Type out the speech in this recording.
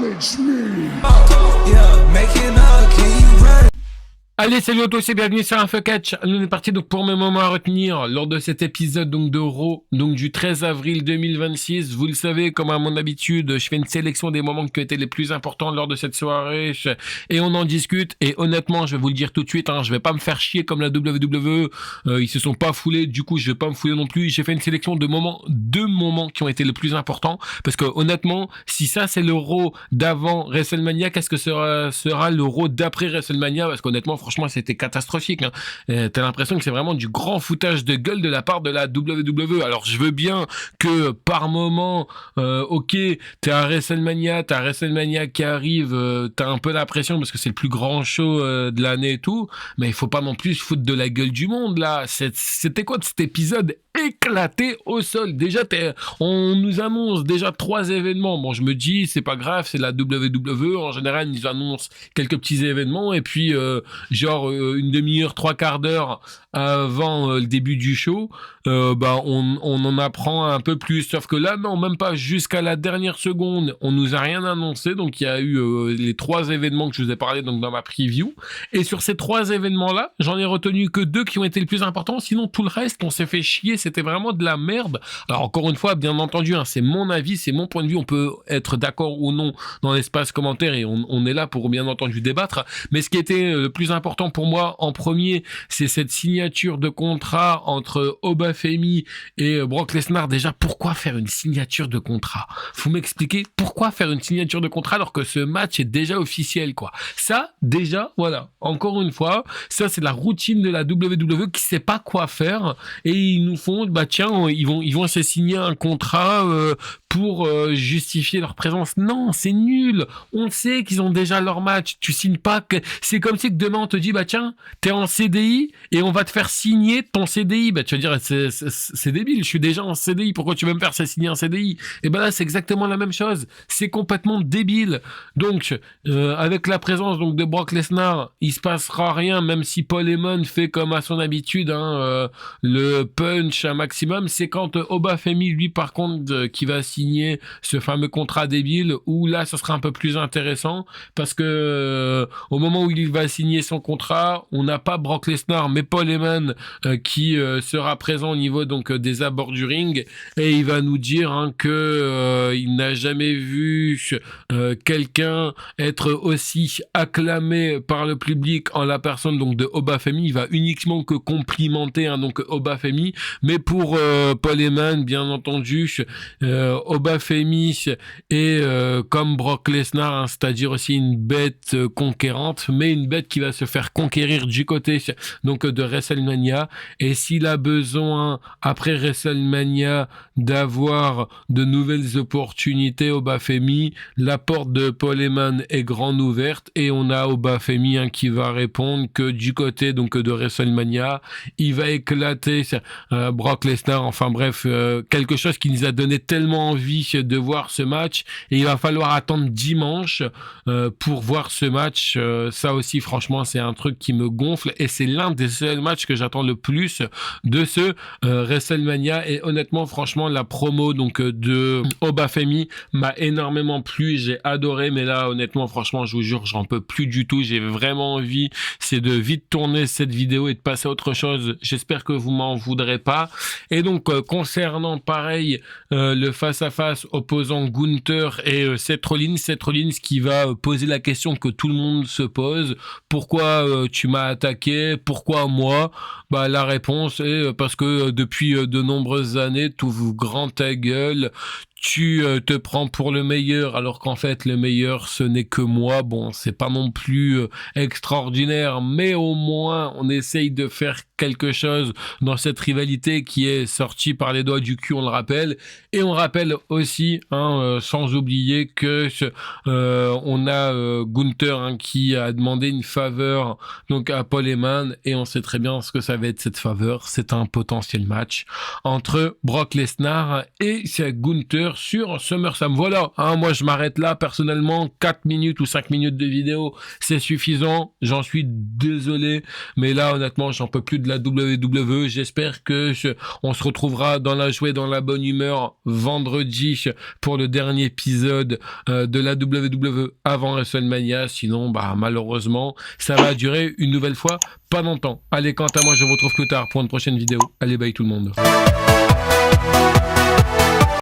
Challenge me. Yeah, making up, can you run? Allez, salut à tous et bienvenue sur InfoCatch. On est parti donc pour mes moments à retenir lors de cet épisode donc de Raw, donc du 13 avril 2026. Vous le savez, comme à mon habitude, je fais une sélection des moments qui ont été les plus importants lors de cette soirée et on en discute. Et honnêtement, je vais vous le dire tout de suite, je vais pas me faire chier comme la WWE. Ils se sont pas foulés, du coup je vais pas me fouler non plus. J'ai fait une sélection de deux moments qui ont été les plus importants parce que honnêtement, si ça c'est le Raw d'avant WrestleMania, qu'est-ce que sera le Raw d'après WrestleMania? Parce qu'honnêtement, franchement, c'était catastrophique. T'as l'impression que c'est vraiment du grand foutage de gueule de la part de la WWE. Alors, je veux bien que par moment, ok, t'es à WrestleMania, t'as WrestleMania qui arrive, t'as un peu la pression parce que c'est le plus grand show de l'année et tout, mais il faut pas non plus se foutre de la gueule du monde, là. C'était quoi de cet épisode éclaté au sol? Déjà, on nous annonce déjà 3 événements. Bon, je me dis, c'est pas grave, c'est la WWE. En général, ils annoncent quelques petits événements et puis, genre une demi-heure, 3/4 d'heure avant le début du show, on en apprend un peu plus. Sauf que là, non, même pas jusqu'à la dernière seconde, on nous a rien annoncé. Donc, il y a eu les 3 événements que je vous ai parlé donc dans ma preview. Et sur ces 3 événements-là, j'en ai retenu que 2 qui ont été les plus importants. Sinon, tout le reste, on s'est fait chier. C'était vraiment de la merde. Alors, encore une fois, bien entendu, c'est mon avis, c'est mon point de vue. On peut être d'accord ou non dans l'espace commentaire et on est là pour bien entendu débattre. Mais ce qui était le plus important pour moi en premier, c'est cette signature de contrat entre Oba Femi et Brock Lesnar. Déjà, pourquoi faire une signature de contrat? Faut m'expliquer pourquoi faire une signature de contrat alors que ce match est déjà officiel, quoi. Ça, déjà, voilà. Encore une fois, ça c'est la routine de la WWE qui sait pas quoi faire et ils nous font, tiens, ils vont se signer un contrat pour justifier leur présence. Non, c'est nul. On sait qu'ils ont déjà leur match. Tu signes pas que c'est comme si que demain on te dit tiens, t'es en CDI et on va te faire signer ton CDI. Tu vas dire c'est débile, je suis déjà en CDI, pourquoi tu veux me faire signer un CDI? Et là c'est exactement la même chose. C'est complètement débile. Donc avec la présence donc de Brock Lesnar, il se passera rien, même si Paul Heyman fait comme à son habitude le punch un maximum. C'est quand Oba Femi lui par contre qui va signer ce fameux contrat débile où là ça sera un peu plus intéressant parce que au moment où il va signer son contrat, on n'a pas Brock Lesnar mais Paul Heyman qui sera présent au niveau donc des abords du ring et il va nous dire que il n'a jamais vu quelqu'un être aussi acclamé par le public en la personne donc de Oba Femi. Il va uniquement que complimenter donc Oba Femi, mais pour Paul Heyman bien entendu Oba Femi est comme Brock Lesnar, c'est-à-dire aussi une bête conquérante, mais une bête qui va se faire conquérir du côté donc de WrestleMania. Et s'il a besoin après WrestleMania d'avoir de nouvelles opportunités, Oba Femi, la porte de Paul Heyman est grande ouverte et on a Oba Femi qui va répondre que du côté donc de WrestleMania, il va éclater Brock Lesnar. Enfin bref, quelque chose qui nous a donné tellement envie de voir ce match et il va falloir attendre dimanche pour voir ce match. Ça aussi franchement c'est un truc qui me gonfle et c'est l'un des seuls matchs que j'attends le plus de ce WrestleMania. Et honnêtement franchement la promo donc de Oba Femi m'a énormément plu, j'ai adoré. Mais là honnêtement franchement je vous jure j'en peux plus du tout, j'ai vraiment envie c'est de vite tourner cette vidéo et de passer à autre chose. J'espère que vous m'en voudrez pas. Et donc concernant pareil le face à face opposant Gunther et Seth Rollins qui va poser la question que tout le monde se pose: pourquoi tu m'as attaqué, pourquoi moi? La réponse est parce que depuis de nombreuses années tu ouvres grand ta gueule, tu te prends pour le meilleur alors qu'en fait le meilleur ce n'est que moi. Bon, c'est pas non plus extraordinaire, mais au moins on essaye de faire quelque chose dans cette rivalité qui est sortie par les doigts du cul, on le rappelle. Et on rappelle aussi sans oublier que on a Gunther qui a demandé une faveur donc à Paul Heyman et on sait très bien ce que ça va être cette faveur. C'est un potentiel match entre Brock Lesnar et Gunther revenir sur SummerSlam. Voilà, hein, moi je m'arrête là. Personnellement, 4 minutes ou 5 minutes de vidéo, c'est suffisant. J'en suis désolé. Mais là, honnêtement, j'en peux plus de la WWE. J'espère que on se retrouvera dans la joie, dans la bonne humeur vendredi pour le dernier épisode de la WWE avant WrestleMania. Sinon, malheureusement, ça va durer une nouvelle fois pas longtemps. Allez, quant à moi, je vous retrouve plus tard pour une prochaine vidéo. Allez, bye tout le monde.